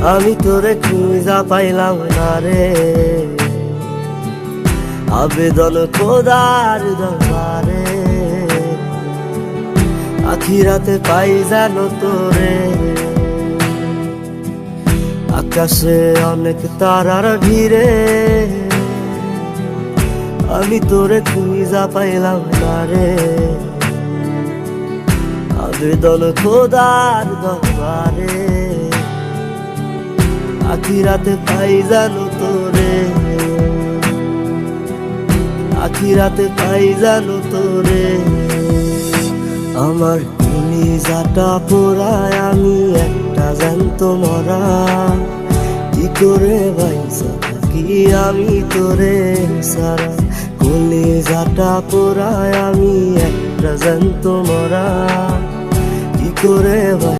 আমি তোরে খুঁজা পাইলাম না রে, আবেদন খোদার দরবারে, আখিরাতে পাই জানো তোরে। আকাশে অনেক তারার ভিড়ে, আমি তোরে খুঁজা পাইলাম না রে, আবেদন খোদার দরবারে, আখিরাতে পাই জানো তোরে, আখিরাতে পাই জানো তোরে। আমার কলিজাটা পোড়ায় আমি একটা জ্যান্ত মরা, কি করে বাইসা থাকি আমি তোরে সারা। কলিজাটা পোড়ায় আমি একটা জ্যান্ত মরা, কি করে